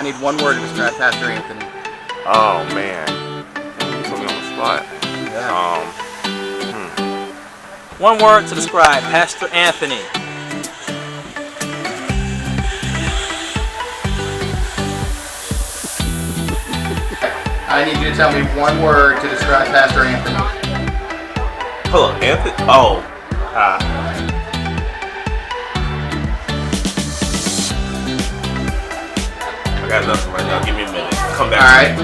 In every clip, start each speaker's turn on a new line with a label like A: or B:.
A: I need one word to describe Pastor Anthony.
B: Oh man, you put me on the spot.
A: Yeah.
C: One word to describe Pastor Anthony.
A: I need you to tell me one word to describe Pastor Anthony.
B: Hold on, Anthony. Oh. I got nothing right now. Give me a minute. Come back.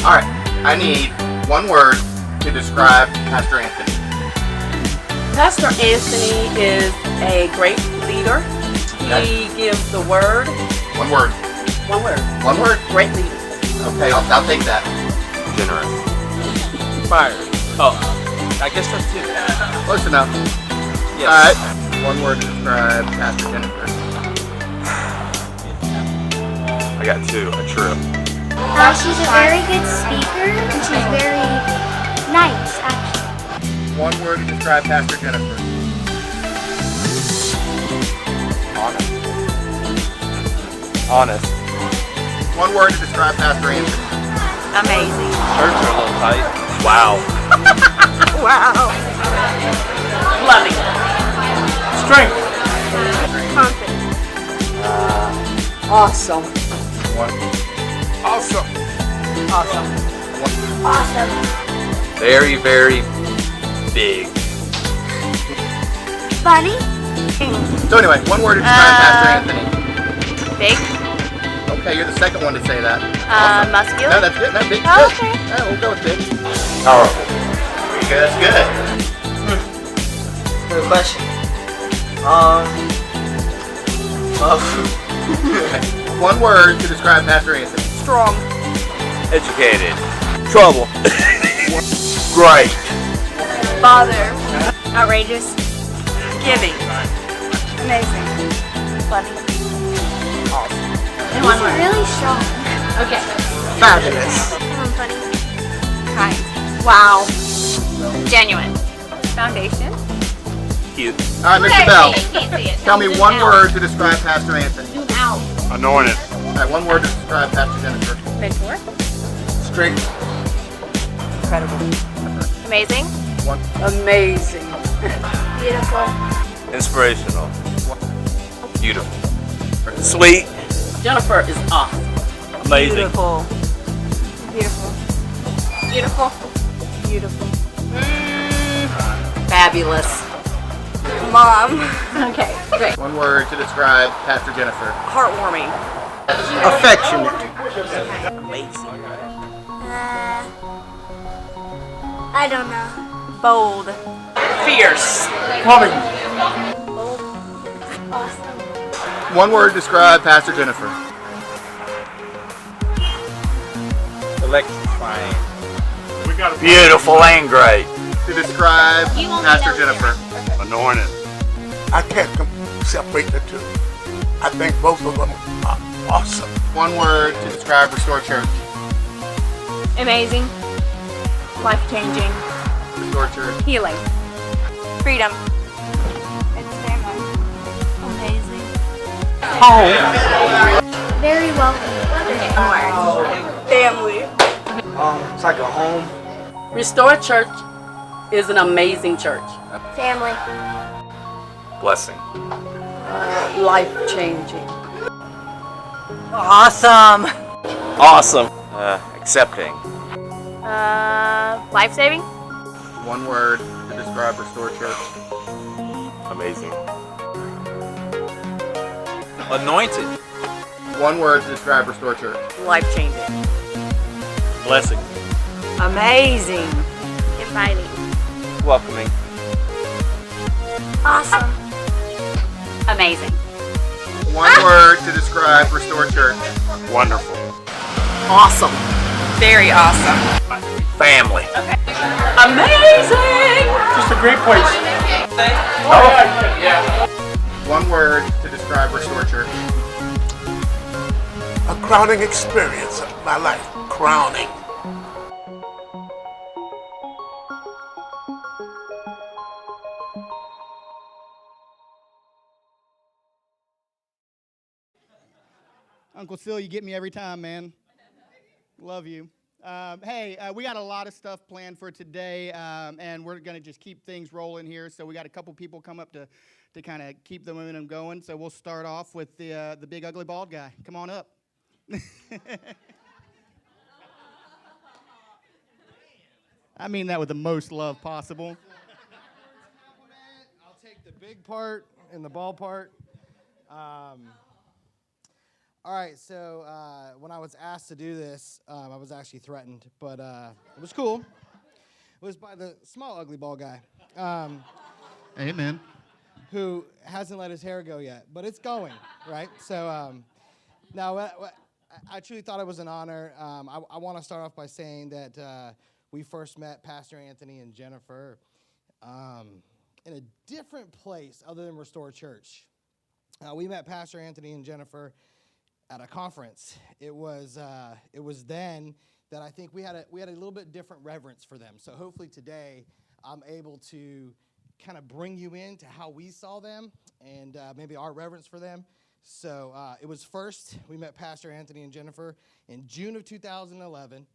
A: Alright. Alright. I need one word to describe Pastor Anthony.
D: Pastor Anthony is a great leader. He gives the word.
A: One word.
D: One word.
A: One word?
D: Great leader.
A: Okay, I'll take that.
B: Generous.
C: Fire. Oh, I guess that's two.
A: Close enough.
C: Yes.
A: Alright. One word to describe Pastor Jennifer.
B: I got two. A trip.
E: She's a very good speaker and she's very nice, actually.
A: One word to describe Pastor Jennifer.
C: Honest. Honest.
A: One word to describe Pastor Anthony.
D: Amazing.
C: Shirts are a little tight.
B: Wow.
D: Wow. Loving.
C: Strength.
E: Confident.
D: Awesome.
A: One.
B: Awesome.
D: Awesome.
E: Awesome.
B: Very, very big.
E: Funny.
A: So anyway, one word to describe Pastor Anthony.
E: Big.
A: Okay, you're the second one to say that.
E: Muscular.
A: No, that's good. No, big's
E: Oh,
A: good.
E: okay.
A: Yeah, we'll go with big.
B: Powerful.
A: Very good. That's good.
C: Good question.
A: One word to describe Pastor Anthony.
D: Strong.
B: Educated.
C: Trouble.
B: Great.
E: Father. Outrageous.
D: Giving.
E: Amazing. Funny.
D: Awesome.
E: And one word. Really strong. Okay.
D: Fabulous.
E: Funny. Kind. Wow. Genuine. Foundation.
B: Cute.
A: All right, Mr. Bell.
E: Can't see it.
A: Tell me one word to describe Pastor Anthony.
E: Zoom out.
B: Anointed.
A: All right, one word to describe Pastor Jennifer.
E: Mentor.
A: Strict.
D: Incredible.
E: Amazing.
A: One.
D: Amazing.
E: Beautiful.
B: Inspirational. Beautiful. Sweet.
D: Jennifer is awesome.
C: Amazing.
D: Beautiful.
E: Beautiful. Beautiful.
D: Beautiful. Fabulous.
E: Mom. Okay, great.
A: One word to describe Pastor Jennifer.
D: Heartwarming.
C: Affectionate.
D: Amazing.
E: I don't know.
D: Bold. Fierce.
C: Plumbing.
E: Awesome.
A: One word to describe Pastor Jennifer.
C: Electrifying.
B: Beautiful and great.
A: To describe Pastor Jennifer.
B: Anointed.
F: I can't separate the two. I think both of them are awesome.
A: One word to describe Restore Church.
E: Amazing. Life-changing.
A: Restore Church.
E: Healing. Freedom. It's family. Amazing.
D: Home.
E: Very welcoming.
D: Family.
C: It's like a home.
D: Restore Church is an amazing church.
E: Family.
B: Blessing.
D: Life-changing.
C: Awesome. Awesome.
B: Accepting.
E: Life-saving.
A: One word to describe Restore Church.
B: Amazing.
C: Anointed.
A: One word to describe Restore Church.
D: Life-changing.
C: Blessing.
D: Amazing.
E: Inviting.
C: Welcoming.
E: Awesome.
D: Amazing.
A: One word to describe Restore Church.
B: Wonderful.
D: Awesome. Very awesome.
B: Family.
D: Amazing.
C: Just a great place.
A: One word to describe Restore Church.
F: A crowning experience of my life. Crowning.
G: Uncle Sil, you get me every time, man. Love you. Hey, we got a lot of stuff planned for today, and we're going to just keep things rolling here. So we got a couple people come up to kind of keep the momentum going. So we'll start off with the big, ugly, bald guy. Come on up. I mean that with the most love possible.
H: I'll take the big part and the ball part. All right, so when I was asked to do this, I was actually threatened, but it was cool. It was by the small, ugly, bald guy.
G: Amen.
H: Who hasn't let his hair go yet, but it's going, right? So now, I truly thought it was an honor. I want to start off by saying that we first met Pastor Anthony and Jennifer in a different place other than Restore Church. We met Pastor Anthony and Jennifer at a conference. It was then that I think we had a little bit different reverence for them. So hopefully today I'm able to kind of bring you into how we saw them and maybe our reverence for them. So it was first we met Pastor Anthony and Jennifer in June of 2011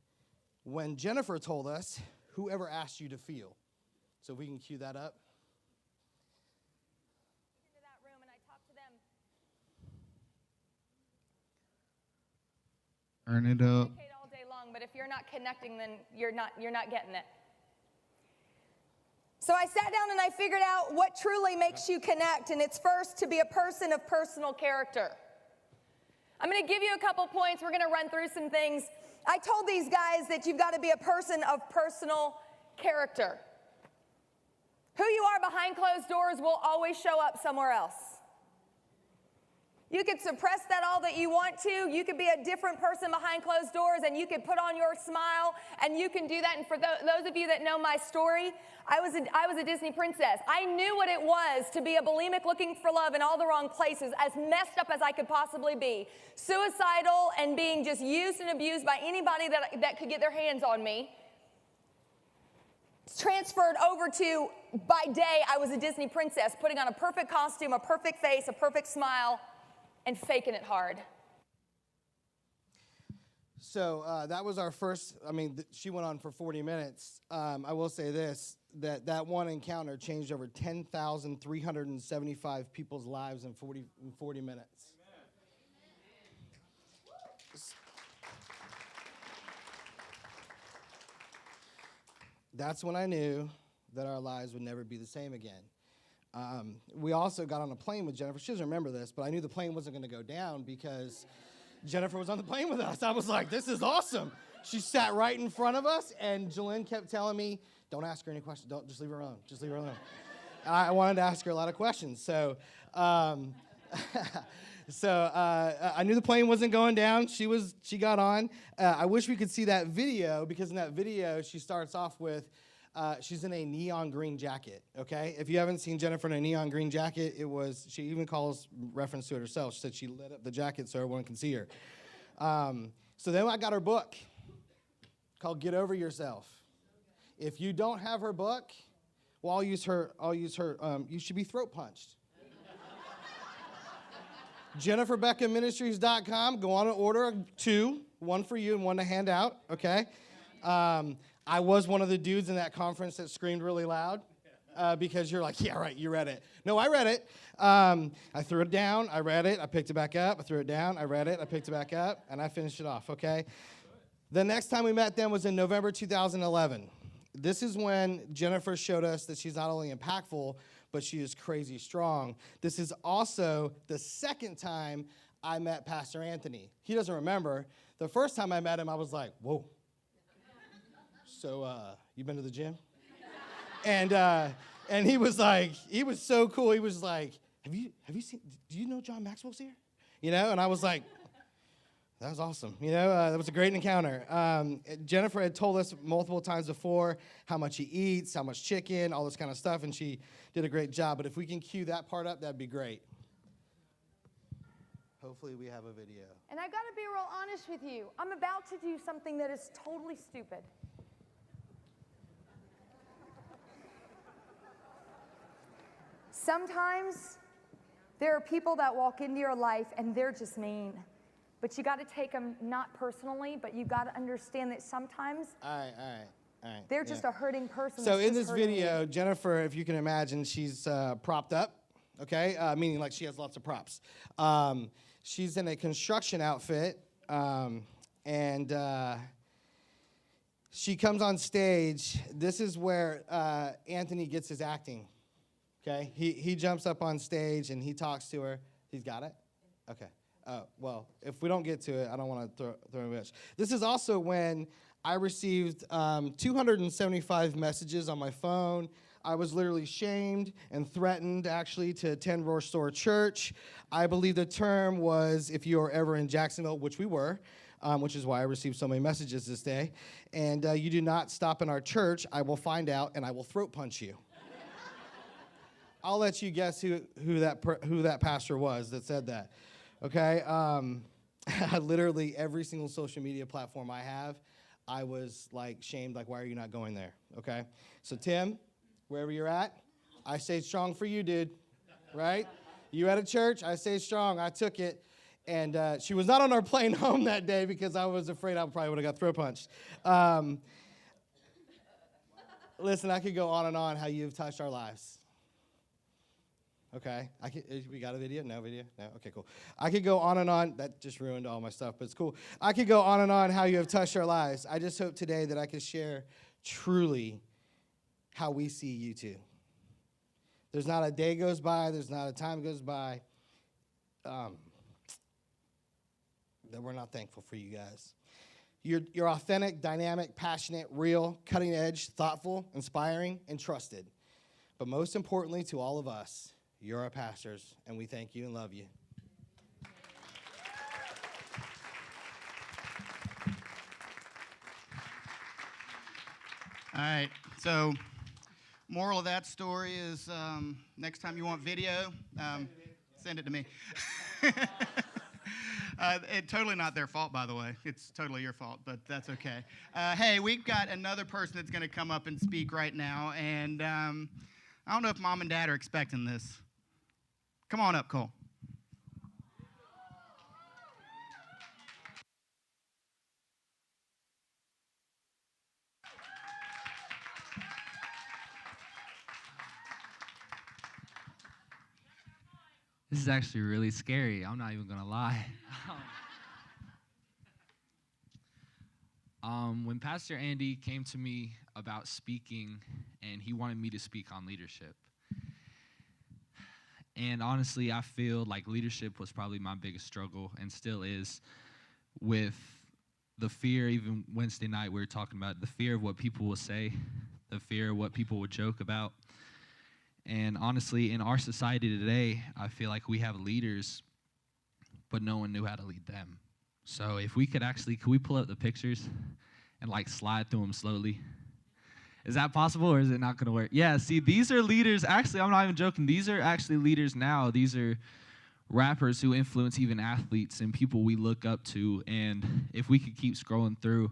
H: when Jennifer told us, "Whoever asked you to feel." So if we can cue that up.
G: Turn it up.
I: All day long, but if you're not connecting, then you're not getting it. So I sat down and I figured out what truly makes you connect, and it's first to be a person of personal character. I'm going to give you a couple points. We're going to run through some things. I told these guys that you've got to be a person of personal character. Who you are behind closed doors will always show up somewhere else. You could suppress that all that you want to. You could be a different person behind closed doors, and you could put on your smile, and you can do that. And for those of you that know my story, I was a Disney princess. I knew what it was to be a bulimic looking for love in all the wrong places, as messed up as I could possibly be, suicidal and being just used and abused by anybody that could get their hands on me. Transferred over to, by day, I was a Disney princess, putting on a perfect costume, a perfect face, a perfect smile, and faking it hard.
H: So that was our first, she went on for 40 minutes. I will say this, that one encounter changed over 10,375 people's lives in 40 minutes. That's when I knew that our lives would never be the same again. We also got on a plane with Jennifer. She doesn't remember this, but I knew the plane wasn't going to go down because Jennifer was on the plane with us. I was like, this is awesome. She sat right in front of us, and Jalen kept telling me, don't ask her any questions. Don't, just leave her alone. Just leave her alone. I wanted to ask her a lot of questions. So I knew the plane wasn't going down. She got on. I wish we could see that video, because in that video, she starts off with, she's in a neon green jacket, okay? If you haven't seen Jennifer in a neon green jacket, she even calls reference to it herself. She said she lit up the jacket so everyone can see her. So then I got her book called Get Over Yourself. If you don't have her book, well, I'll use her, you should be throat punched. JenniferBeckhamMinistries.com, go on and order 2, one for you and one to hand out, okay? I was one of the dudes in that conference that screamed really loud because you're like, yeah, right, you read it. No, I read it. I threw it down, I read it, I picked it back up, I threw it down, I read it, I picked it back up, and I finished it off, okay? The next time we met them was in November 2011. This is when Jennifer showed us that she's not only impactful, but she is crazy strong. This is also the second time I met Pastor Anthony. He doesn't remember. The first time I met him, I was like, whoa. So, you been to the gym? And he was like, he was so cool. He was like, have you seen, do you know John Maxwell's here? You know, and I was like, that was awesome. You know, that was a great encounter. Jennifer had told us multiple times before how much he eats, how much chicken, all this kind of stuff, and she did a great job. But if we can cue that part up, that'd be great. Hopefully we have a video.
I: And I got to be real honest with you. I'm about to do something that is totally stupid. Sometimes there are people that walk into your life and they're just mean. but you got to take them not personally, but you got to understand that sometimes
H: All right.
I: they're just a hurting person.
H: So
I: that's
H: in
I: just
H: this
I: hurting
H: video,
I: you.
H: Jennifer, if you can imagine, she's propped up, okay? Meaning like she has lots of props. She's in a construction outfit, and she comes on stage. This is where Anthony gets his acting, okay? He jumps up on stage and he talks to her. He's got it? Okay. Well, if we don't get to it, I don't want to throw a bitch. This is also when I received 275 messages on my phone. I was literally shamed and threatened, actually, to attend Restore Church. I believe the term was, if you are ever in Jacksonville, which we were, which is why I received so many messages this day, and you do not stop in our church, I will find out and I will throat punch you. I'll let you guess who that pastor was that said that. Okay, literally every single social media platform I have, I was like shamed, like, why are you not going there? Okay, so Tim, wherever you're at, I stayed strong for you, dude, right? You at a church, I stayed strong, I took it, and she was not on our plane home that day because I was afraid I probably would have got throat punched. Listen, I could go on and on how you've touched our lives. Okay, we got a video? No video? No? Okay, cool. I could go on and on. That just ruined all my stuff, but it's cool. I could go on and on how you have touched our lives. I just hope today that I could share truly how we see you two. There's not a day goes by, there's not a time goes by that we're not thankful for you guys. You're authentic, dynamic, passionate, real, cutting edge, thoughtful, inspiring, and trusted. But most importantly to all of us, you're our pastors, and we thank you and love you.
G: All right, so moral of that story is next time you want video, send it to me. It's totally not their fault, by the way. It's totally your fault, but that's okay. Hey, we've got another person that's going to come up and speak right now, and I don't know if mom and dad are expecting this. Come on up, Cole.
J: This is actually really scary. I'm not even gonna lie. When Pastor Andy came to me about speaking, and he wanted me to speak on leadership, and honestly, I feel like leadership was probably my biggest struggle, and still is, with the fear. Even Wednesday night we were talking about the fear of what people will say, the fear of what people will joke about. And honestly, in our society today, I feel like we have leaders, but no one knew how to lead them. So if we could we pull up the pictures and like slide through them slowly? Is that possible, or is it not going to work? Yeah, see, these are leaders. Actually, I'm not even joking. These are actually leaders now. These are rappers who influence even athletes and people we look up to. And if we could keep scrolling through,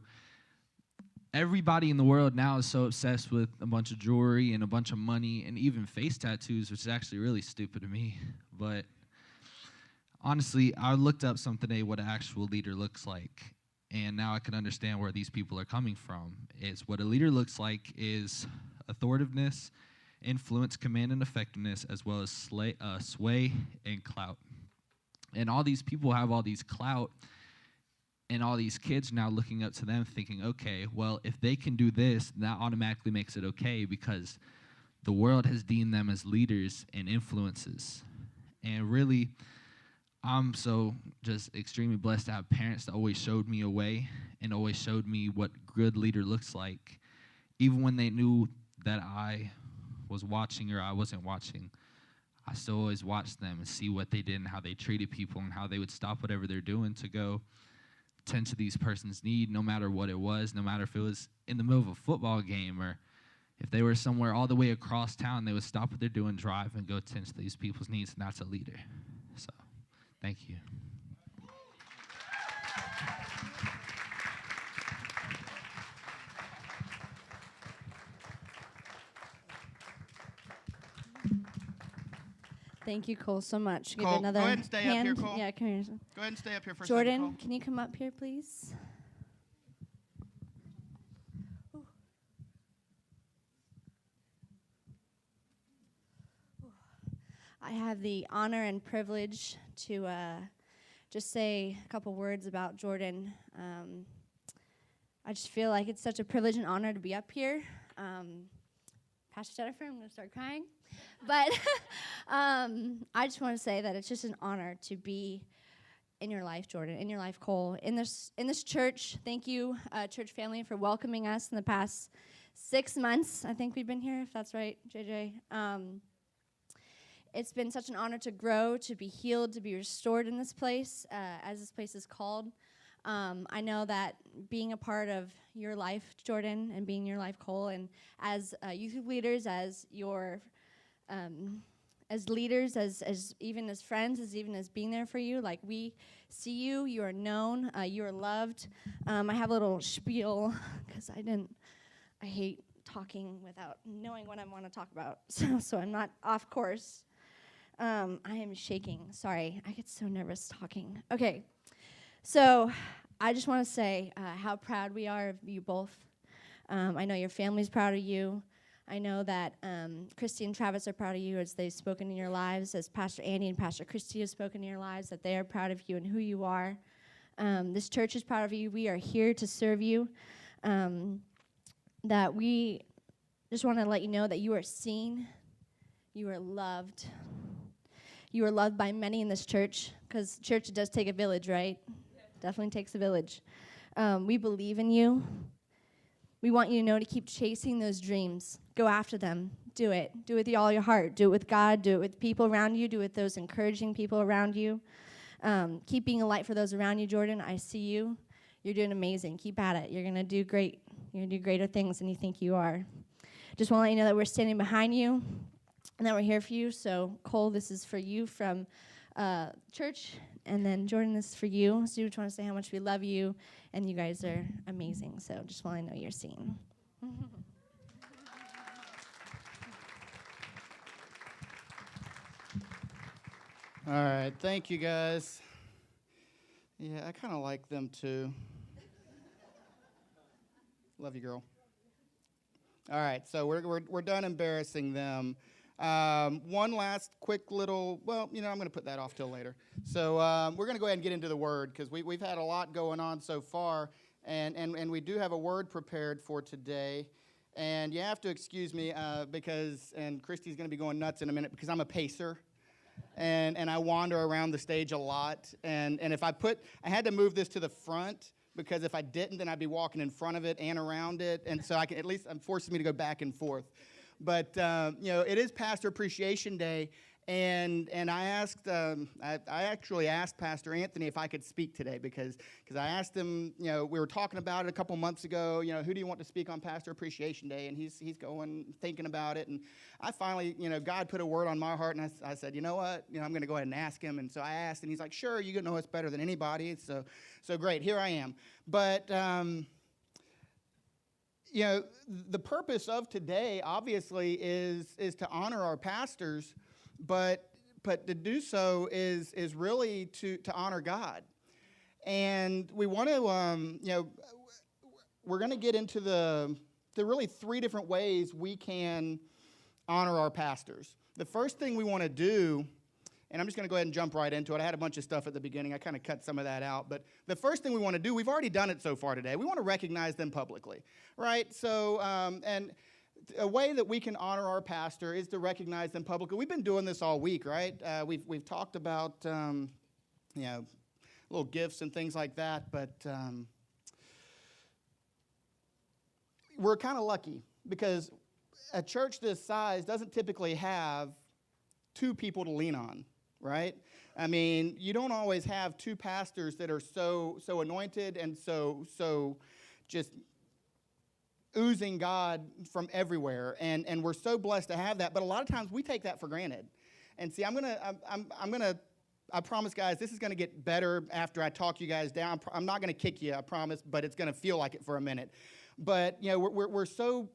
J: everybody in the world now is so obsessed with a bunch of jewelry and a bunch of money and even face tattoos, which is actually really stupid to me. But honestly, I looked up something today, what an actual leader looks like. And now I can understand where these people are coming from. It's what a leader looks like is authoritativeness, influence, command, and effectiveness, as well as sway and clout. And all these people have all these clout, and all these kids now looking up to them thinking, okay, well, if they can do this, that automatically makes it okay because the world has deemed them as leaders and influences. And really, I'm so just extremely blessed to have parents that always showed me a way and always showed me what good leader looks like. Even when they knew that I was watching or I wasn't watching, I still always watched them and see what they did and how they treated people and how they would stop whatever they're doing to go tend to these person's need, no matter what it was, no matter if it was in the middle of a football game or if they were somewhere all the way across town, they would stop what they're doing, drive, and go tend to these people's needs, and that's a leader. So, thank you.
K: Thank you, Cole, so much. Give
G: Cole,
K: another
G: go ahead and stay up
K: hand.
G: here, Cole.
K: Yeah, come here.
G: Go ahead and stay up here for a
K: Jordan,
G: second, Cole.
K: can you come up here, please? I have the honor and privilege to just say a couple words about Jordan. I just feel like it's such a privilege and honor to be up here. Pastor Jennifer, I'm going to start crying. But I just want to say that it's just an honor to be in your life, Jordan, in your life, Cole, in this church. Thank you, church family, for welcoming us in the past 6 months. I think we've been here, if that's right, JJ. It's been such an honor to grow, to be healed, to be restored in this place, as this place is called. I know that being a part of your life, Jordan, and being your life, Cole, and as youth leaders, as your as leaders, as even as friends, as even as being there for you, like we see you, you are known, you are loved. I have a little spiel because I hate talking without knowing what I want to talk about, so I'm not off course. I am shaking. Sorry, I get so nervous talking. Okay, so I just want to say how proud we are of you both. I know your family's proud of you. I know that Christy and Travis are proud of you as they've spoken in your lives, as Pastor Andy and Pastor Christy have spoken in your lives, that they are proud of you and who you are. This church is proud of you. We are here to serve you. That we just want to let you know that you are seen, you are loved. You are loved by many in this church, because church does take a village, right? Definitely takes a village. We believe in you. We want you to know to keep chasing those dreams. Go after them. Do it. Do it with all your heart. Do it with God. Do it with people around you. Do it with those encouraging people around you. Keep being a light for those around you, Jordan. I see you. You're doing amazing. Keep at it. You're going to do great. You're going to do greater things than you think you are. Just want to let you know that we're standing behind you and that we're here for you. So, Cole, this is for you from church. And then, Jordan, this is for you. So we just want to say how much we love you. And you guys are amazing. So just want to know you're seen.
G: All right, thank you guys. Yeah, I kind of like them too. Love you, girl. All right, so we're done embarrassing them. One last quick little, well, I'm going to put that off till later. So we're going to go ahead and get into the word, because we've had a lot going on so far, and we do have a word prepared for today. And you have to excuse me because Christy's going to be going nuts in a minute, because I'm a pacer. And I wander around the stage a lot. And if I had to move this to the front, because if I didn't, then I'd be walking in front of it and around it. And so I'm forcing me to go back and forth. But, it is Pastor Appreciation Day. And I asked, I actually asked Pastor Anthony if I could speak today, because I asked him, we were talking about it a couple months ago, who do you want to speak on Pastor Appreciation Day? And he's going, thinking about it. And I finally, God put a word on my heart, and I said, you know what, I'm going to go ahead and ask him. And so I asked, and he's like, sure, you know us better than anybody. So great, here I am. But, the purpose of today, obviously, is to honor our pastors. But to do so is really to honor God. And we want to, we're going to get into the really three different ways we can honor our pastors. The first thing we want to do, and I'm just going to go ahead and jump right into it. I had a bunch of stuff at the beginning. I kind of cut some of that out. But the first thing we want to do, we've already done it so far today. We want to recognize them publicly, right? So, and a way that we can honor our pastor is to recognize them publicly. We've been doing this all week, right? We've talked about, little gifts and things like that, but we're kind of lucky because a church this size doesn't typically have two people to lean on, right? I mean, you don't always have two pastors that are so anointed and so just oozing God from everywhere, and we're so blessed to have that. But a lot of times we take that for granted. And see, I promise, guys, this is gonna get better after I talk you guys down. I'm not gonna kick you, I promise, but it's gonna feel like it for a minute. But we're so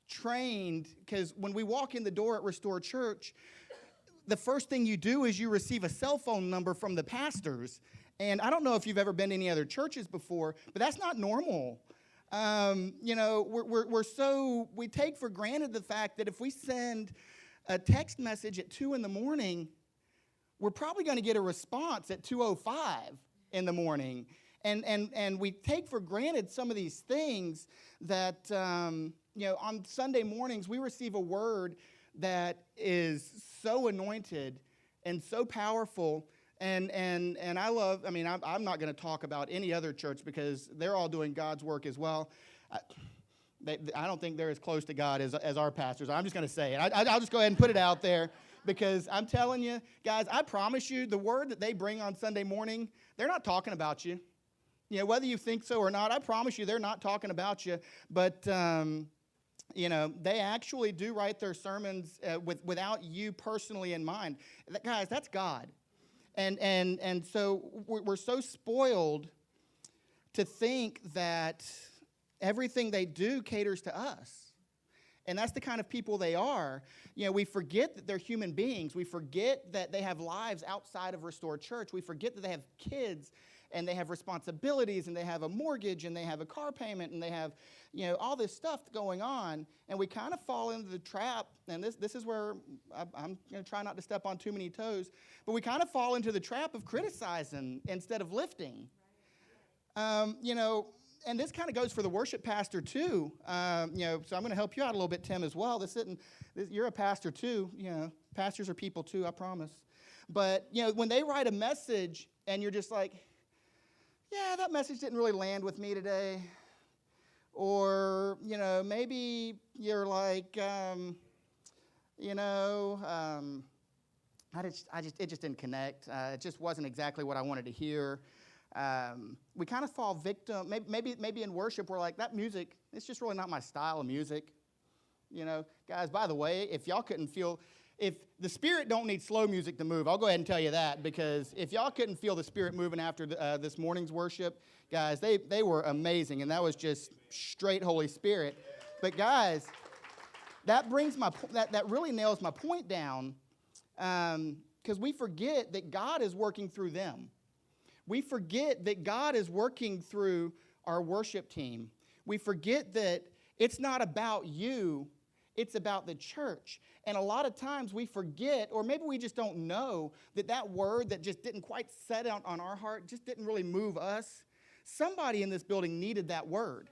G: trained, because when we walk in the door at Restore Church, the first thing you do is you receive a cell phone number from the pastors. And I don't know if you've ever been to any other churches before, but that's not normal. We take for granted the fact that if we send a text message at 2 in the morning, we're probably going to get a response at 2:05 in the morning. And we take for granted some of these things that, on Sunday mornings, we receive a word that is so anointed and so powerful. And I'm not going to talk about any other church because they're all doing God's work as well. I don't think they're as close to God as our pastors. I'm just going to say it. I'll just go ahead and put it out there because I'm telling you, guys, I promise you, the word that they bring on Sunday morning, they're not talking about you. Whether you think so or not, I promise you they're not talking about you. But, they actually do write their sermons without you personally in mind. Guys, that's God. And so we're so spoiled to think that everything they do caters to us. And that's the kind of people they are. We forget that they're human beings. We forget that they have lives outside of Restored Church. We forget that they have kids and they have responsibilities and they have a mortgage and they have a car payment and they have, all this stuff going on. And we kind of fall into the trap, and this is where I'm going to try not to step on too many toes, but we kind of fall into the trap of criticizing instead of lifting. And this kind of goes for the worship pastor too. So I'm going to help you out a little bit, Tim, as well. You're a pastor too. Pastors are people too, I promise. But, when they write a message and you're just like, yeah, that message didn't really land with me today. Or, maybe you're like, it just didn't connect. It just wasn't exactly what I wanted to hear. We kind of fall victim. Maybe in worship we're like, that music, it's just really not my style of music. Guys, by the way, if the Spirit don't need slow music to move, I'll go ahead and tell you that, because if y'all couldn't feel the Spirit moving after this morning's worship, guys, they were amazing, and that was just straight Holy Spirit. But guys, that really nails my point down, because we forget that God is working through them. We forget that God is working through our worship team. We forget that it's not about you, it's about the church. And a lot of times we forget, or maybe we just don't know, that word that just didn't quite set out on our heart, just didn't really move us. Somebody in this building needed that word.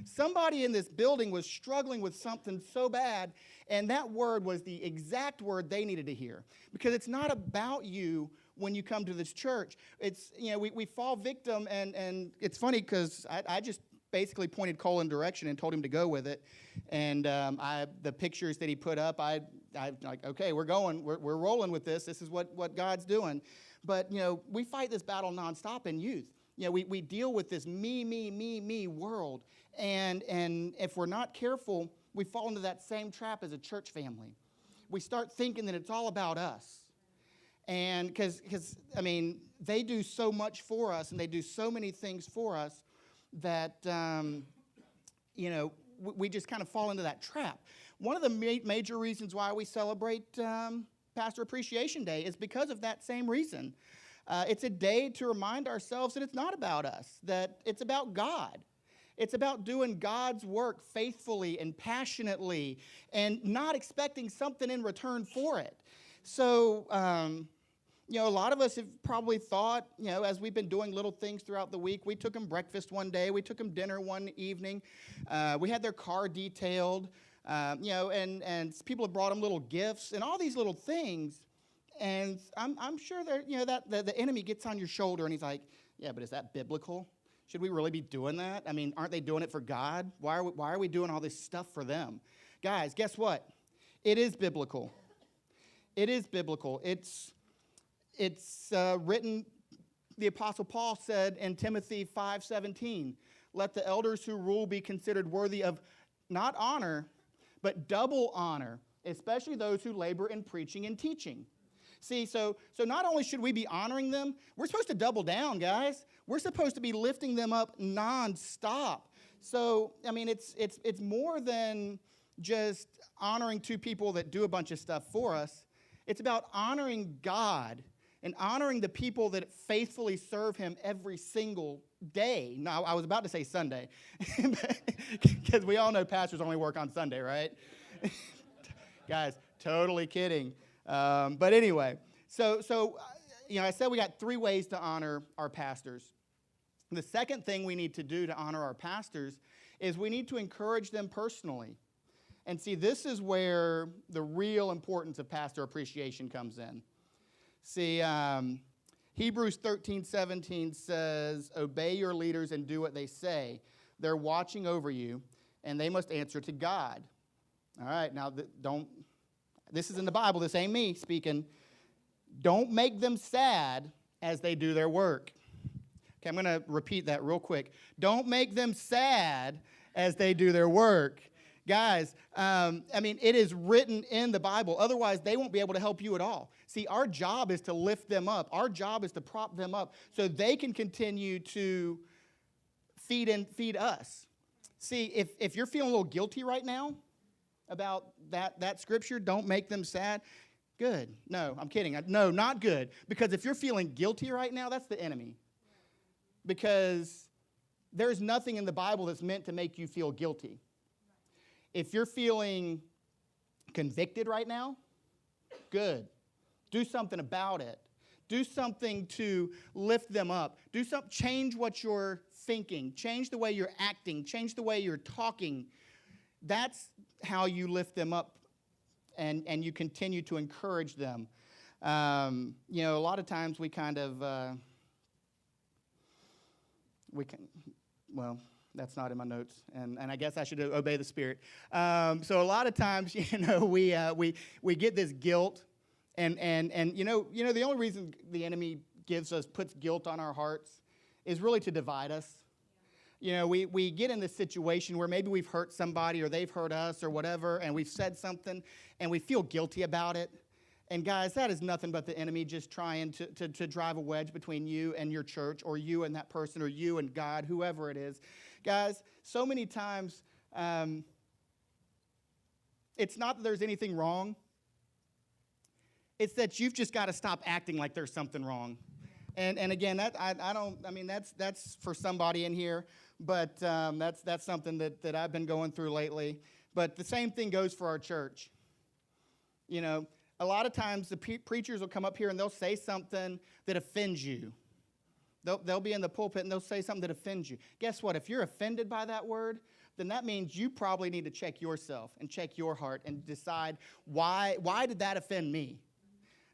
G: Somebody in this building was struggling with something so bad, and that word was the exact word they needed to hear. Because it's not about you when you come to this church. It's, we fall victim, and it's funny because I just basically pointed Cole in direction and told him to go with it. And the pictures that he put up, I like, okay, we're rolling with this. This is what God's doing. But, we fight this battle nonstop in youth. We deal with this me world. And if we're not careful, we fall into that same trap as a church family. We start thinking that it's all about us. And because they do so much for us and they do so many things for us that, we just kind of fall into that trap. One of the major reasons why we celebrate Pastor Appreciation Day is because of that same reason. It's a day to remind ourselves that it's not about us, that it's about God. It's about doing God's work faithfully and passionately and not expecting something in return for it. So, a lot of us have probably thought, as we've been doing little things throughout the week, we took them breakfast one day, we took them dinner one evening, we had their car detailed, and people have brought them little gifts and all these little things. And I'm sure that the enemy gets on your shoulder and he's like, yeah, but is that biblical? Should we really be doing that? Aren't they doing it for God? Why are we doing all this stuff for them? Guys, guess what? It is biblical. It is biblical. It's written, the Apostle Paul said in Timothy 5:17, let the elders who rule be considered worthy of not honor, but double honor, especially those who labor in preaching and teaching. See, so not only should we be honoring them, we're supposed to double down, guys. We're supposed to be lifting them up nonstop. So, it's more than just honoring two people that do a bunch of stuff for us. It's about honoring God and honoring the people that faithfully serve him every single day. Now, I was about to say Sunday, because we all know pastors only work on Sunday, right? Guys, totally kidding. But anyway, so I said we got 3 ways to honor our pastors. The second thing we need to do to honor our pastors is we need to encourage them personally. And see, this is where the real importance of pastor appreciation comes in. See, Hebrews 13:17 says, obey your leaders and do what they say. They're watching over you, and they must answer to God. All right, now this is in the Bible. This ain't me speaking. Don't make them sad as they do their work. Okay, I'm going to repeat that real quick. Don't make them sad as they do their work. Guys, it is written in the Bible. Otherwise, they won't be able to help you at all. See, our job is to lift them up. Our job is to prop them up so they can continue to feed us. See, if you're feeling a little guilty right now about that scripture, don't make them sad, good. No, I'm kidding. No, not good. Because if you're feeling guilty right now, that's the enemy. Because there's nothing in the Bible that's meant to make you feel guilty. If you're feeling convicted right now, good. Do something about it. Do something to lift them up. Change what you're thinking. Change the way you're acting. Change the way you're talking. That's how you lift them up and you continue to encourage them. A lot of times we kind of, that's not in my notes, and I guess I should obey the Spirit. So a lot of times, we get this guilt, and the only reason the enemy puts guilt on our hearts is really to divide us. We get in this situation where maybe we've hurt somebody or they've hurt us or whatever, and we've said something, and we feel guilty about it. And guys, that is nothing but the enemy just trying to drive a wedge between you and your church, or you and that person, or you and God, whoever it is. Guys, so many times, it's not that there's anything wrong. It's that you've just got to stop acting like there's something wrong. And again, that's for somebody in here, but that's something that I've been going through lately. But the same thing goes for our church. A lot of times the preachers will come up here and they'll say something that offends you. They'll be in the pulpit and they'll say something that offends you. Guess what? If you're offended by that word, then that means you probably need to check yourself and check your heart and decide why did that offend me?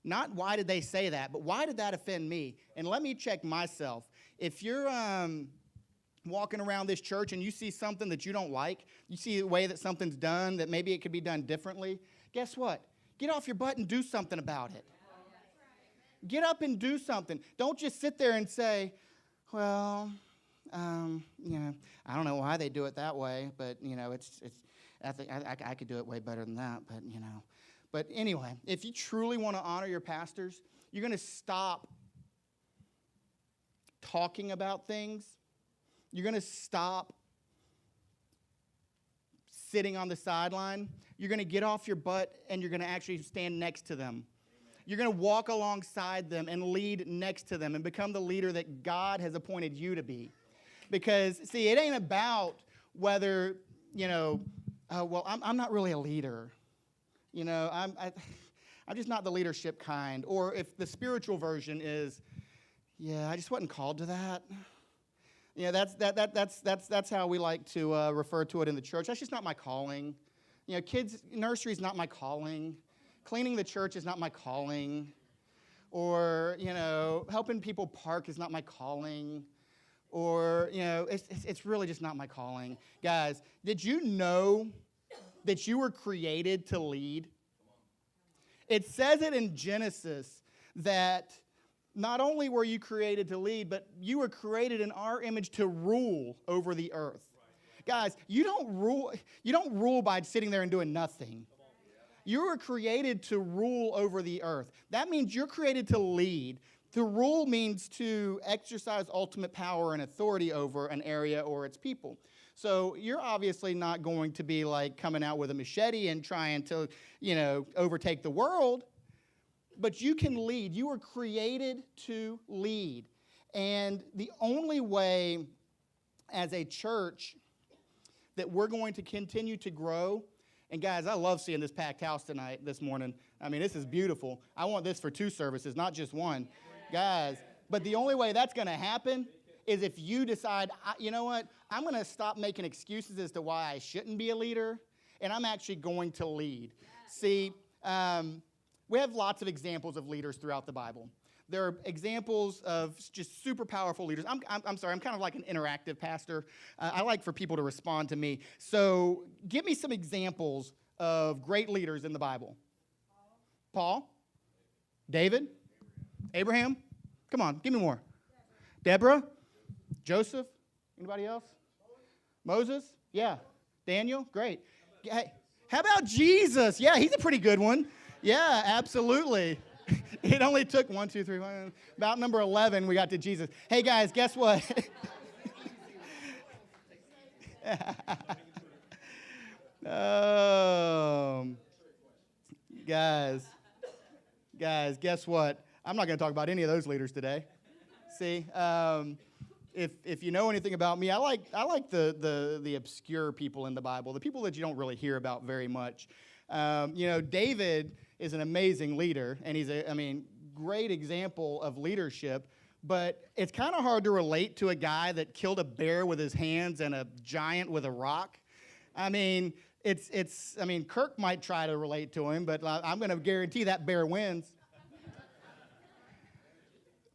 G: Not why did they say that, but why did that offend me? And let me check myself. If you're walking around this church and you see something that you don't like, you see the way that something's done, that maybe it could be done differently, guess what? Get off your butt and do something about it. Get up and do something. Don't just sit there and say, well, I don't know why they do it that way, but, I think I could do it way better than that, but, But anyway, if you truly want to honor your pastors, you're going to stop talking about things. You're going to stop sitting on the sideline. You're going to get off your butt and you're going to actually stand next to them. You're going to walk alongside them and lead next to them and become the leader that God has appointed you to be. Because, see, it ain't about whether, I'm not really a leader. I'm just not the leadership kind. Or if the spiritual version is, I just wasn't called to that. That's how we like to refer to it in the church. That's just not my calling. Kids, nursery is not my calling. Cleaning the church is not my calling. Or, helping people park is not my calling. Or, it's really just not my calling. Guys, did you know that you were created to lead? It says it in Genesis that not only were you created to lead, but you were created in our image to rule over the earth. Guys, you don't rule by sitting there and doing nothing. You were created to rule over the earth. That means you're created to lead. To rule means to exercise ultimate power and authority over an area or its people. So you're obviously not going to be like coming out with a machete and trying to, overtake the world. but you can lead. You were created to lead. And the only way as a church that we're going to continue to grow, and guys, I love seeing this packed house this morning. I mean, this is beautiful. I want this for 2 services, not just one. Guys, but the only way that's going to happen is if you decide, you know what, I'm going to stop making excuses as to why I shouldn't be a leader, and I'm actually going to lead. See, we have lots of examples of leaders throughout the Bible. There are examples of just super powerful leaders. I'm sorry, I'm kind of like an interactive pastor. I like for people to respond to me. So give me some examples of great leaders in the Bible. Paul? David? Abraham? Come on, give me more. Deborah? Joseph? Anybody else? Moses? Yeah. Daniel? Great. Hey, how about Jesus? Yeah, he's a pretty good one. Yeah, absolutely. It only took 1, 2, 3, 4, about number 11 we got to Jesus. Hey, guys, guess what? Guys, guess what? I'm not going to talk about any of those leaders today. See, if you know anything about me, I like the obscure people in the Bible, the people that you don't really hear about very much. David is an amazing leader, and he's great example of leadership, but it's kind of hard to relate to a guy that killed a bear with his hands and a giant with a rock. Kirk might try to relate to him, but I'm going to guarantee that bear wins.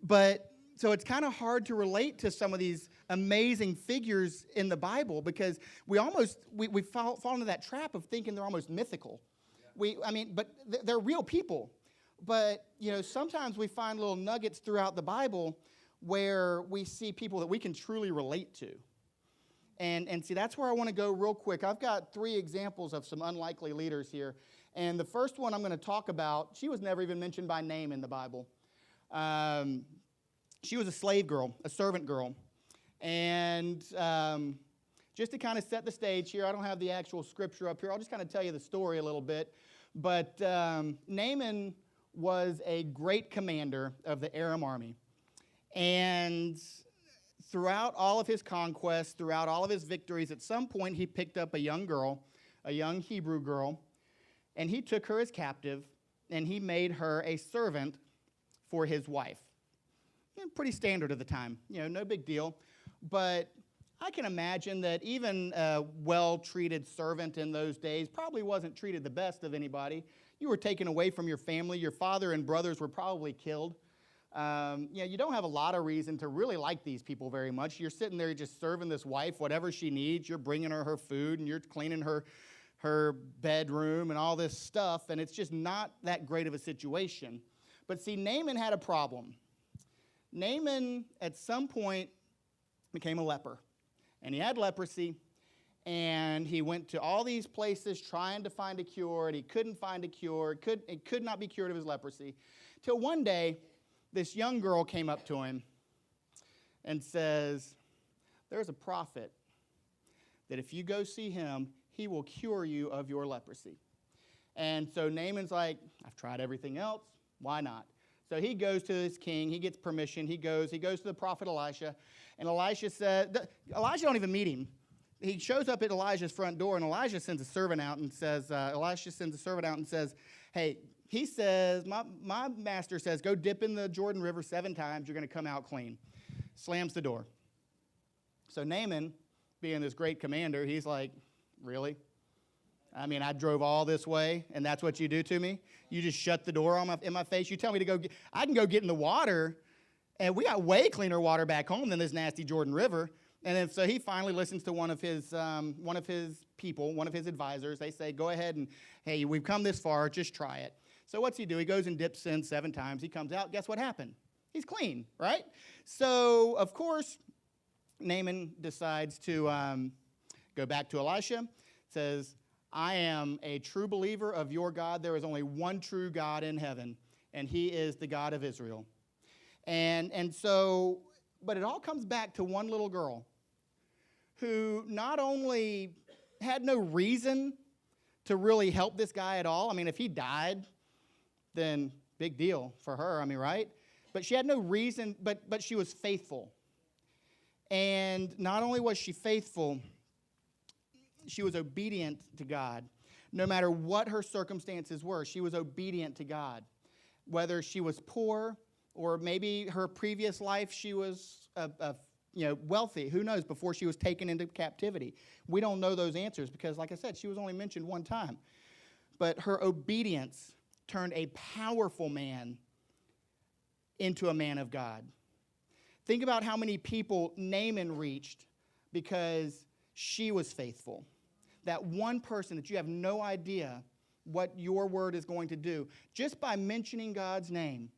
G: But so it's kind of hard to relate to some of these amazing figures in the Bible because we fall into that trap of thinking they're almost mythical. But they're real people. But, sometimes we find little nuggets throughout the Bible where we see people that we can truly relate to. And see, that's where I want to go real quick. I've got 3 examples of some unlikely leaders here. And the first one I'm going to talk about, she was never even mentioned by name in the Bible. She was a slave girl, a servant girl. And just to kind of set the stage here, I don't have the actual scripture up here. I'll just kind of tell you the story a little bit. But Naaman was a great commander of the Aram army. And throughout all of his conquests, throughout all of his victories, at some point he picked up a young girl, a young Hebrew girl, and he took her as captive, and he made her a servant for his wife. Pretty standard at the time, no big deal. But I can imagine that even a well-treated servant in those days probably wasn't treated the best of anybody. You were taken away from your family. Your father and brothers were probably killed. You don't have a lot of reason to really like these people very much. You're sitting there just serving this wife whatever she needs. You're bringing her food, and you're cleaning her bedroom and all this stuff, and it's just not that great of a situation. But see, Naaman had a problem. Naaman, at some point, became a leper. And he had leprosy, and he went to all these places trying to find a cure, and he couldn't find a cure. It could not be cured of his leprosy. Till one day, this young girl came up to him and says, "There's a prophet that if you go see him, he will cure you of your leprosy." And so Naaman's like, "I've tried everything else. Why not?" So he goes to his king. He gets permission. He goes to the prophet Elisha. And Elisha don't even meet him. He shows up at Elijah's front door, and Elisha sends a servant out and says, "Hey," he says, my master says, "Go dip in the Jordan River 7 times. You're going to come out clean." Slams the door. So Naaman, being this great commander, he's like, "Really? I drove all this way, and that's what you do to me? You just shut the door in my face? You tell me to go I can go get in the water, and we got way cleaner water back home than this nasty Jordan River." And then so he finally listens to one of his people, one of his advisors. They say, "Go ahead and, hey, we've come this far, just try it." So what's he do? He goes and dips in 7 times. He comes out. Guess what happened? He's clean, right? So, of course, Naaman decides to go back to Elisha. Says, "I am a true believer of your God. There is only one true God in heaven, and he is the God of Israel." And so, but it all comes back to one little girl who not only had no reason to really help this guy at all. If he died, then big deal for her, I mean, right? But she had no reason, but she was faithful. And not only was she faithful, she was obedient to God. No matter what her circumstances were, she was obedient to God. Whether she was poor or maybe her previous life she was wealthy, who knows, before she was taken into captivity. We don't know those answers because, like I said, she was only mentioned one time. But her obedience turned a powerful man into a man of God. Think about how many people Naaman reached because she was faithful. That one person that you have no idea what your word is going to do, just by mentioning God's name,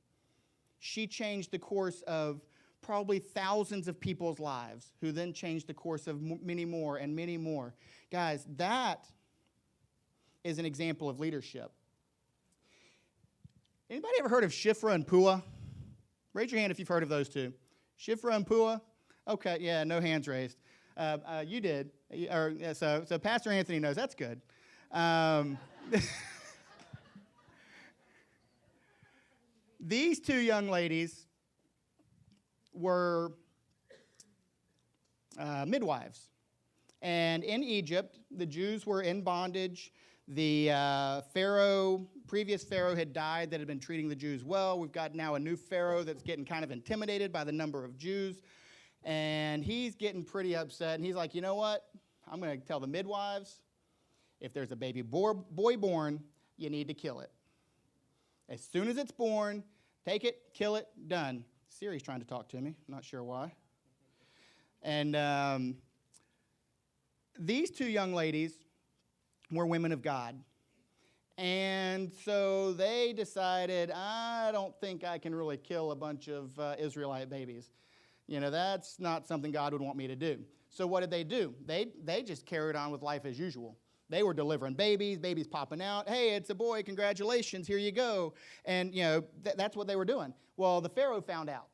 G: she changed the course of probably thousands of people's lives, who then changed the course of many more and many more. Guys, that is an example of leadership. Anybody ever heard of Shiphrah and Puah? Raise your hand if you've heard of those two. Shiphrah and Puah? Okay, yeah, no hands raised. You did. So Pastor Anthony knows. That's good. These two young ladies were midwives. And in Egypt, the Jews were in bondage. The previous Pharaoh had died that had been treating the Jews well. We've got now a new Pharaoh that's getting kind of intimidated by the number of Jews. And he's getting pretty upset. And he's like, you know what? I'm going to tell the midwives, if there's a baby boy born, you need to kill it. As soon as it's born, take it, kill it, done. Siri's trying to talk to me. I'm not sure why. And these two young ladies were women of God. And so they decided, I don't think I can really kill a bunch of Israelite babies. You know, that's not something God would want me to do. So what did they do? They just carried on with life as usual. They were delivering babies popping out. Hey, it's a boy, congratulations, here you go. And, that's what they were doing. Well, the Pharaoh found out.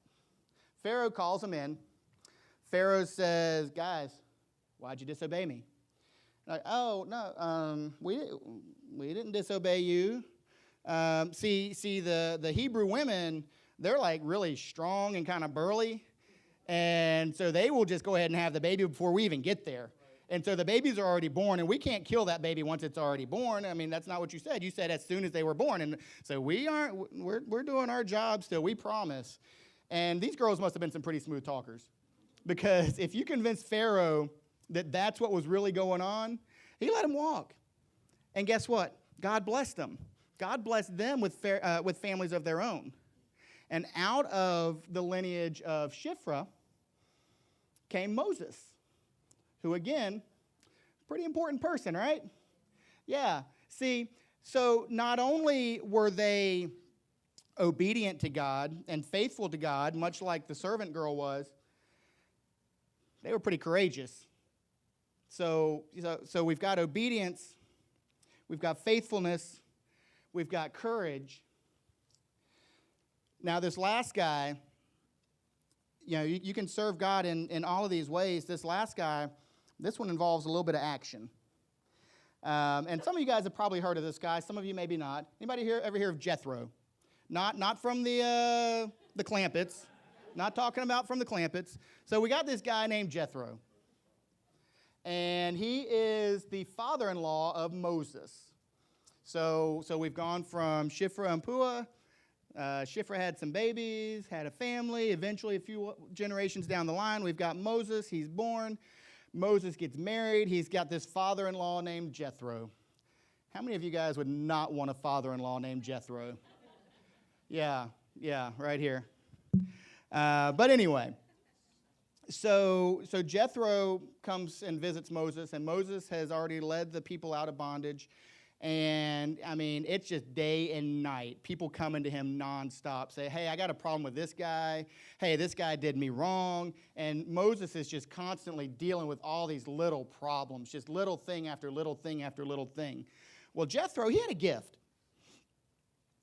G: Pharaoh calls them in. Pharaoh says, guys, why'd you disobey me? Like, oh, no, we didn't disobey you. See, the Hebrew women, they're like really strong and kind of burly. And so they will just go ahead and have the baby before we even get there. And so the babies are already born, and we can't kill that baby once it's already born. I mean, that's not what you said. You said as soon as they were born. And so we're doing our job still, we promise. And these girls must have been some pretty smooth talkers. Because if you convince Pharaoh that that's what was really going on, he let them walk. And guess what? God blessed them. God blessed them with families of their own. And out of the lineage of Shiphrah came Moses, who, again, pretty important person, right? Yeah. See, so not only were they obedient to God and faithful to God, much like the servant girl was, they were pretty courageous. So we've got obedience, we've got faithfulness, we've got courage. Now, this last guy, you can serve God in all of these ways. This last guy, this one involves a little bit of action. And some of you guys have probably heard of this guy. Some of you maybe not. Anybody here ever hear of Jethro? Not from the Clampets. Not talking about from the Clampets. So we got this guy named Jethro. And he is the father-in-law of Moses. So we've gone from Shiphrah and Puah. Shiphrah had some babies, had a family. Eventually, a few generations down the line, we've got Moses. He's born. Moses gets married. He's got this father-in-law named Jethro. How many of you guys would not want a father-in-law named Jethro? Yeah, right here. But anyway, so Jethro comes and visits Moses, and Moses has already led the people out of bondage. And, I mean, it's just day and night. People coming to him nonstop, say, hey, I got a problem with this guy. Hey, this guy did me wrong. And Moses is just constantly dealing with all these little problems, just little thing after little thing after little thing. Well, Jethro, he had a gift.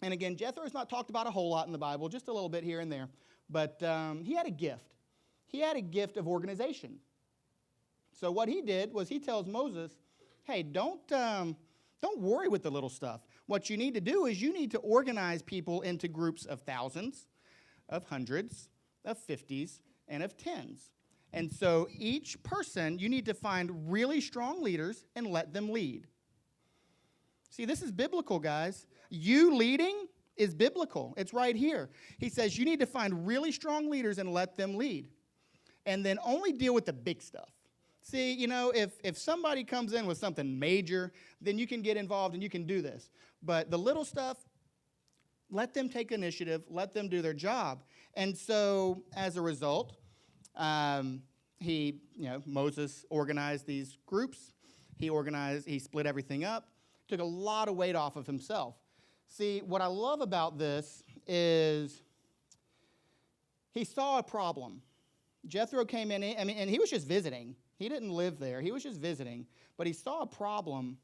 G: And again, Jethro is not talked about a whole lot in the Bible, just a little bit here and there. But he had a gift. He had a gift of organization. So what he did was he tells Moses, hey, don't worry with the little stuff. What you need to do is you need to organize people into groups of thousands, of hundreds, of 50s, and of 10s. And so each person, you need to find really strong leaders and let them lead. See, this is biblical, guys. You leading is biblical. It's right here. He says you need to find really strong leaders and let them lead. And then only deal with the big stuff. See, you know, if somebody comes in with something major, then you can get involved and you can do this. But the little stuff, let them take initiative, let them do their job. And so, as a result, Moses organized these groups. He split everything up, took a lot of weight off of himself. See, what I love about this is he saw a problem. Jethro came in, and he was just visiting. He didn't live there. He was just visiting. But he saw a problem,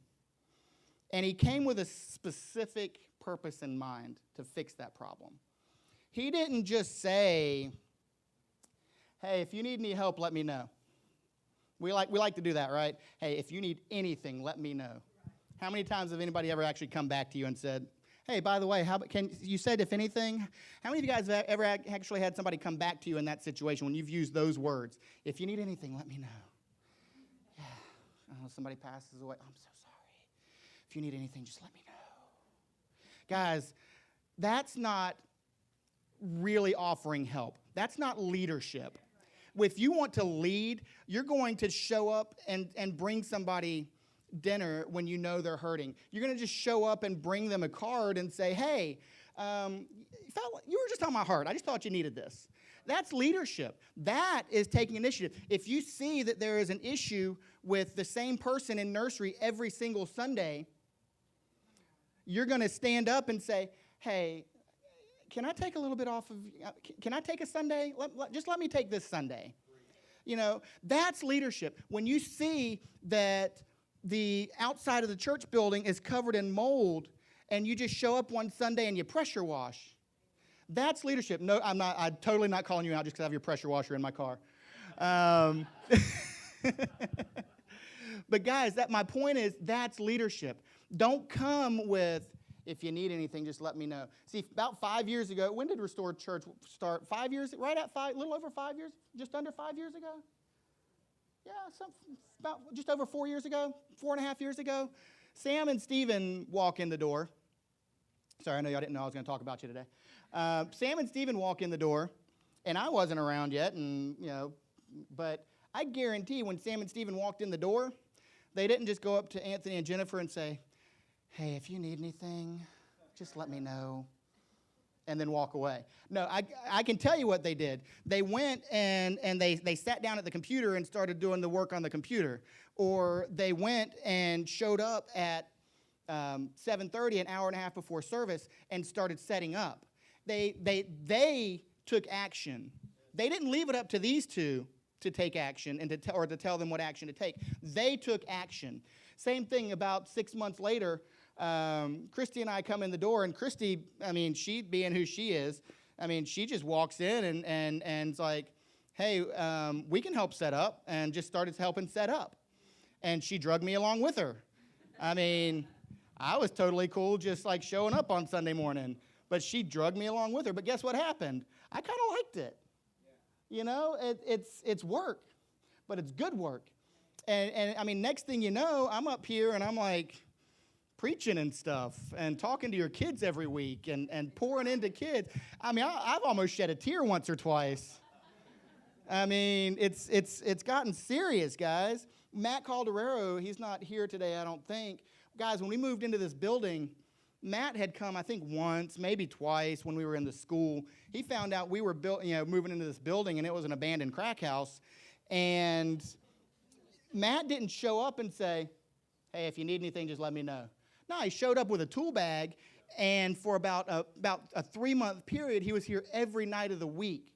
G: and he came with a specific purpose in mind to fix that problem. He didn't just say, hey, if you need any help, let me know. We like to do that, right? Hey, if you need anything, let me know. How many times have anybody ever actually come back to you and said, hey, by the way, you said if anything? How many of you guys have ever actually had somebody come back to you in that situation when you've used those words? If you need anything, let me know. Yeah. Oh, somebody passes away. I'm so sorry. If you need anything, just let me know. Guys, that's not really offering help. That's not leadership. If you want to lead, you're going to show up and bring somebody dinner when you know they're hurting. You're going to just show up and bring them a card and say, hey, you were just on my heart. I just thought you needed this. That's leadership. That is taking initiative. If you see that there is an issue with the same person in nursery every single Sunday, you're going to stand up and say, hey, can I take a little bit off of, can I take a Sunday? Just let me take this Sunday. You know, that's leadership. When you see that the outside of the church building is covered in mold and you just show up one Sunday and you pressure wash, that's leadership. No, I'm totally not calling you out just because I have your pressure washer in my car. But guys, my point is that's leadership. Don't come with, if you need anything, just let me know. See, about 5 years ago, when did Restored Church start? 5 years, right at 5, a little over 5 years, just under 5 years ago? Yeah, about just over 4 years ago, 4.5 years ago. Sam and Stephen walk in the door. Sorry, I know y'all didn't know I was going to talk about you today. Sam and Stephen walk in the door, and I wasn't around yet, but I guarantee when Sam and Stephen walked in the door, they didn't just go up to Anthony and Jennifer and say, hey, if you need anything, just let me know, and then walk away. No, I can tell you what they did. They went and they sat down at the computer and started doing the work on the computer. Or they went and showed up at 7:30, an hour and a half before service, and started setting up. They took action. They didn't leave it up to these two to take action and to tell them what action to take. They took action. Same thing about 6 months later. Christy and I come in the door, and Christy, she being who she is, she just walks in and it's like, hey, we can help set up, and just started helping set up. And she drugged me along with her. I was totally cool just like showing up on Sunday morning, but she drugged me along with her. But guess what happened? I kind of liked it. You know, it's work, but it's good work. And next thing you know, I'm up here and I'm like preaching and stuff and talking to your kids every week and pouring into kids. I've almost shed a tear once or twice. It's gotten serious, guys. Matt Calderero, he's not here today, I don't think. Guys, when we moved into this building, Matt had come, I think, once, maybe twice when we were in the school. He found out we were moving into this building, and it was an abandoned crack house. And Matt didn't show up and say, hey, if you need anything, just let me know. No, he showed up with a tool bag, and for about a 3-month period, he was here every night of the week.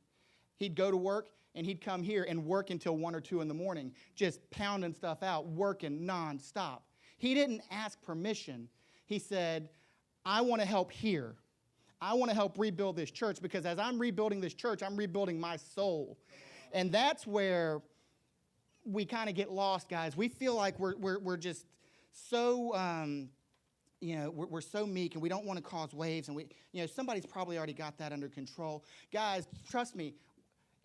G: He'd go to work, and he'd come here and work until 1 or 2 in the morning, just pounding stuff out, working nonstop. He didn't ask permission. He said, I want to help here. I want to help rebuild this church, because as I'm rebuilding this church, I'm rebuilding my soul. And that's where we kind of get lost, guys. We feel like we're just so we're so meek and we don't want to cause waves, and somebody's probably already got that under control. Guys, trust me,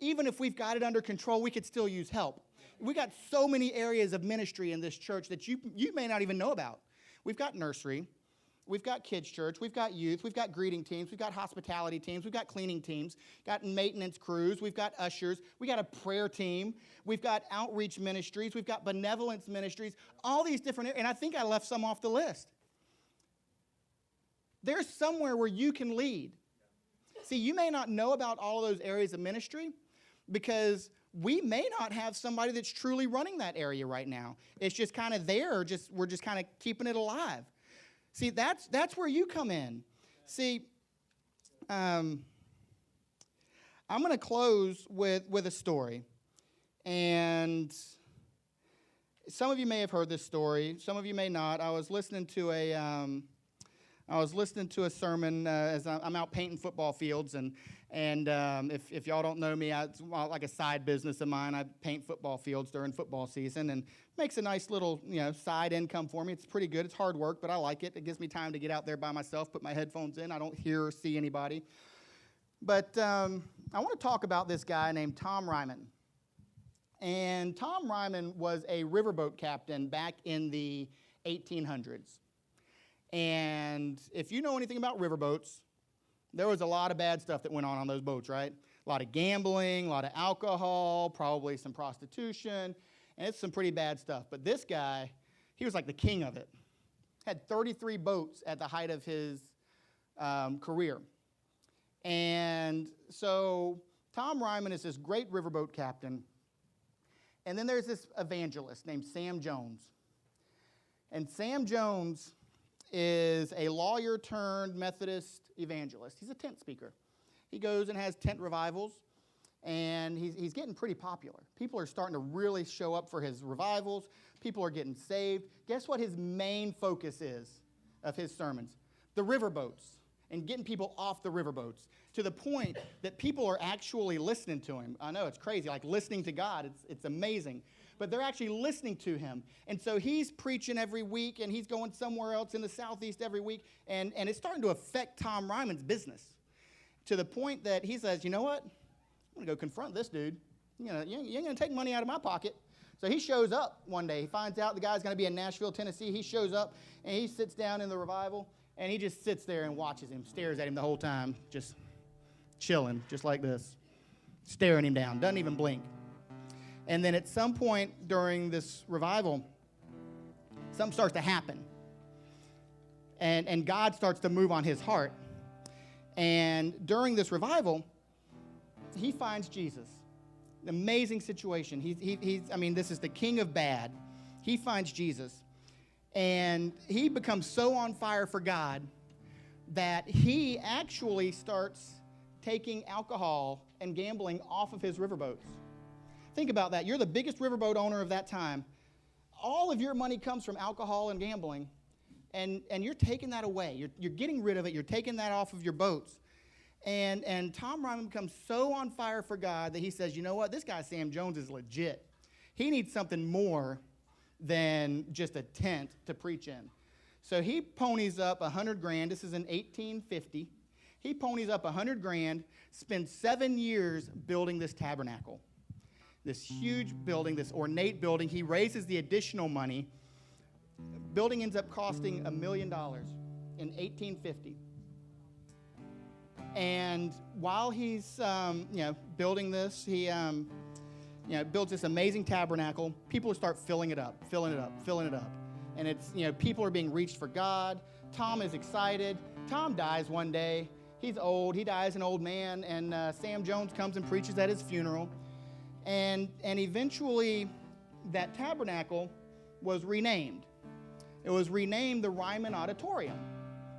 G: even if we've got it under control, we could still use help. We got so many areas of ministry in this church that you may not even know about. We've got nursery, we've got kids church, we've got youth, we've got greeting teams, we've got hospitality teams, we've got cleaning teams, got maintenance crews, we've got ushers, we got a prayer team, we've got outreach ministries, we've got benevolence ministries, all these different areas, and I think I left some off the list. There's somewhere where you can lead. See, you may not know about all of those areas of ministry because we may not have somebody that's truly running that area right now. It's just kind of there, we're just kind of keeping it alive. See, that's where you come in. See, I'm going to close with a story. And some of you may have heard this story. Some of you may not. I was listening to a sermon as I'm out painting football fields, and if y'all don't know me, it's like a side business of mine. I paint football fields during football season, and makes a nice little side income for me. It's pretty good. It's hard work, but I like it. It gives me time to get out there by myself, put my headphones in. I don't hear or see anybody. But I want to talk about this guy named Tom Ryman. And Tom Ryman was a riverboat captain back in the 1800s. And if you know anything about riverboats, there was a lot of bad stuff that went on those boats, right? A lot of gambling, a lot of alcohol, probably some prostitution, and it's some pretty bad stuff. But this guy, he was like the king of it. Had 33 boats at the height of his career. And so Tom Ryman is this great riverboat captain. And then there's this evangelist named Sam Jones. And Sam Jones is a lawyer turned Methodist evangelist. He's a tent speaker. He goes and has tent revivals, and he's getting pretty popular. People are starting to really show up for his revivals. People are getting saved. Guess what his main focus is of his sermons? The riverboats, and getting people off the riverboats, to the point that people are actually listening to him. I know, it's crazy, like listening to God. It's amazing. But they're actually listening to him. And so he's preaching every week, and he's going somewhere else in the southeast every week, and it's starting to affect Tom Ryman's business, to the point that he says, you know what? I'm going to go confront this dude. You ain't going to take money out of my pocket. So he shows up one day. He finds out the guy's going to be in Nashville, Tennessee. He shows up, and he sits down in the revival, and he just sits there and watches him, stares at him the whole time, just chilling, just like this, staring him down, doesn't even blink. And then at some point during this revival, something starts to happen. And God starts to move on his heart. And during this revival, he finds Jesus. An amazing situation. This is the king of bad. He finds Jesus. And he becomes so on fire for God that he actually starts taking alcohol and gambling off of his riverboats. Think about that. You're the biggest riverboat owner of that time. All of your money comes from alcohol and gambling, and you're taking that away. You're getting rid of it. You're taking that off of your boats. And Tom Ryman becomes so on fire for God that he says, you know what? This guy Sam Jones is legit. He needs something more than just a tent to preach in. So he ponies up $100,000. This is in 1850. He ponies up $100,000, spends 7 years building this tabernacle. This huge building, this ornate building. He raises the additional money. Building ends up costing $1 million in 1850. And while he's building this, he builds this amazing tabernacle. People start filling it up. And it's, people are being reached for God. Tom is excited. Tom dies one day. He's old. He dies an old man. And Sam Jones comes and preaches at his funeral. And eventually, that tabernacle was renamed. It was renamed the Ryman Auditorium.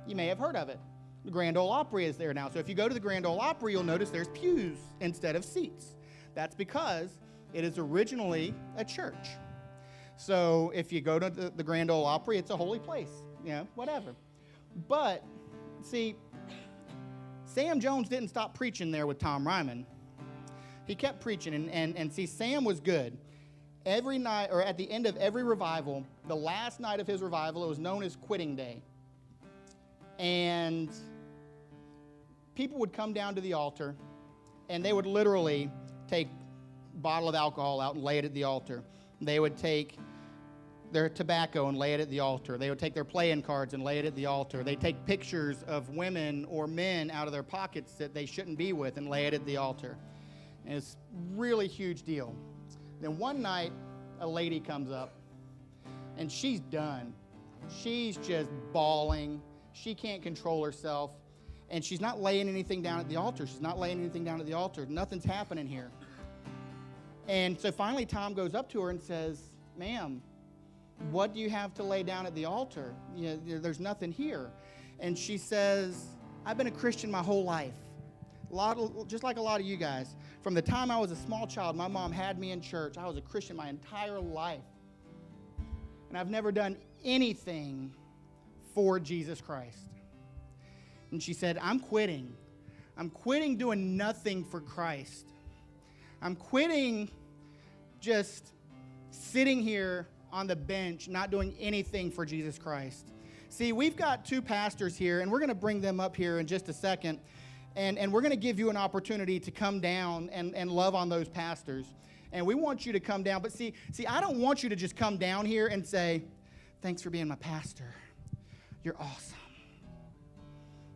G: You may have heard of it. The Grand Ole Opry is there now. So if you go to the Grand Ole Opry, you'll notice there's pews instead of seats. That's because it is originally a church. So if you go to the Grand Ole Opry, it's a holy place, whatever. But, see, Sam Jones didn't stop preaching there with Tom Ryman. He kept preaching, and see, Sam was good. Every night, or at the end of every revival, the last night of his revival, it was known as Quitting Day. And people would come down to the altar, and they would literally take a bottle of alcohol out and lay it at the altar. They would take their tobacco and lay it at the altar. They would take their playing cards and lay it at the altar. They'd take pictures of women or men out of their pockets that they shouldn't be with and lay it at the altar. And it's a really huge deal. Then one night, a lady comes up, and she's done. She's just bawling. She can't control herself. And she's not laying anything down at the altar. She's not laying anything down at the altar. Nothing's happening here. And so finally, Tom goes up to her and says, "Ma'am, what do you have to lay down at the altar? You know, there's nothing here." And she says, "I've been a Christian my whole life. Just like a lot of you guys. From the time I was a small child, my mom had me in church. I was a Christian my entire life. And I've never done anything for Jesus Christ." And she said, "I'm quitting. I'm quitting doing nothing for Christ. I'm quitting just sitting here on the bench, not doing anything for Jesus Christ." See, we've got two pastors here, and we're going to bring them up here in just a second. And we're going to give you an opportunity to come down and love on those pastors. And we want you to come down. But see, I don't want you to just come down here and say, "Thanks for being my pastor. You're awesome."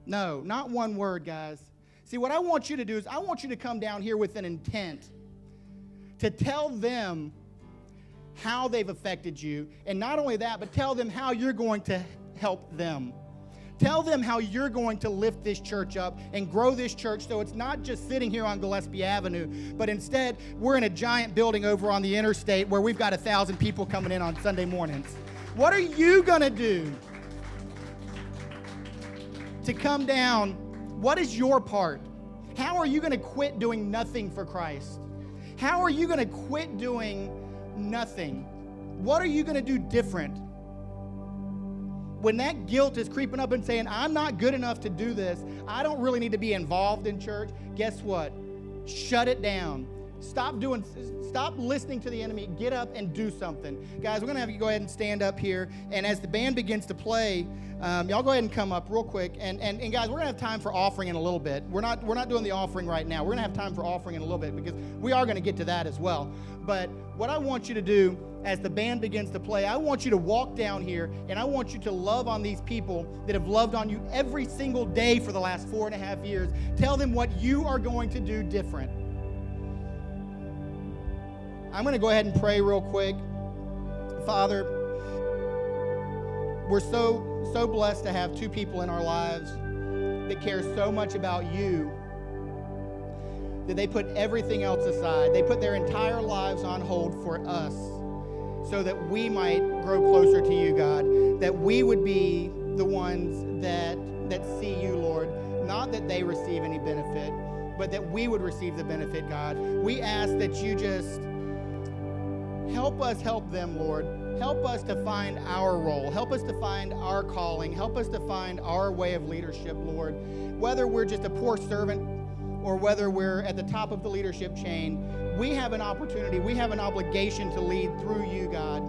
G: No, not one word, guys. See, what I want you to do is I want you to come down here with an intent to tell them how they've affected you. And not only that, but tell them how you're going to help them. Tell them how you're going to lift this church up and grow this church so it's not just sitting here on Gillespie Avenue, but instead we're in a giant building over on the interstate where we've got 1,000 people coming in on Sunday mornings. What are you going to do to come down? What is your part? How are you going to quit doing nothing for Christ? How are you going to quit doing nothing? What are you going to do different? When that guilt is creeping up and saying, "I'm not good enough to do this, I don't really need to be involved in church," guess what? Shut it down. Stop listening to the enemy. Get up and do something. Guys, we're going to have you go ahead and stand up here. And as the band begins to play, y'all go ahead and come up real quick. And guys, we're going to have time for offering in a little bit. We're not doing the offering right now. We're going to have time for offering in a little bit because we are going to get to that as well. But what I want you to do as the band begins to play, I want you to walk down here and I want you to love on these people that have loved on you every single day for the last 4.5 years. Tell them what you are going to do different. I'm going to go ahead and pray real quick. Father, we're so blessed to have two people in our lives that care so much about you that they put everything else aside. They put their entire lives on hold for us so that we might grow closer to you, God, that we would be the ones that see you, Lord, not that they receive any benefit, but that we would receive the benefit, God. We ask that you just help us help them, Lord. Help us to find our role. Help us to find our calling. Help us to find our way of leadership, Lord. Whether we're just a poor servant or whether we're at the top of the leadership chain, we have an opportunity. We have an obligation to lead through you, God.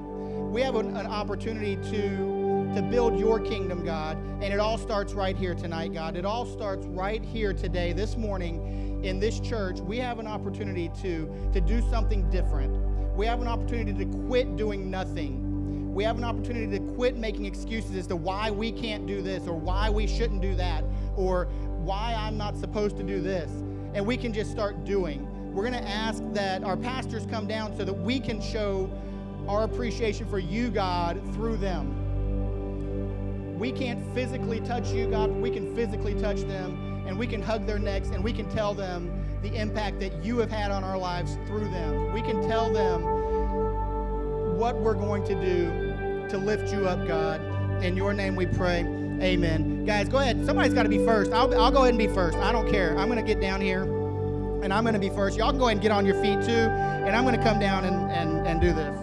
G: We have an opportunity to build your kingdom, God. And it all starts right here tonight, God. It all starts right here today, this morning in this church. We have an opportunity to do something different. We have an opportunity to quit doing nothing. We have an opportunity to quit making excuses as to why we can't do this or why we shouldn't do that or why I'm not supposed to do this. And we can just start doing. We're going to ask that our pastors come down so that we can show our appreciation for you, God, through them. We can't physically touch you, God, but we can physically touch them, and we can hug their necks, and we can tell them the impact that you have had on our lives through them. We can tell them what we're going to do to lift you up, God. In your name we pray. Amen. Guys, go ahead. Somebody's got to be first. I'll go ahead and be first. I don't care. I'm going to get down here, and I'm going to be first. Y'all can go ahead and get on your feet, too, and I'm going to come down and do this.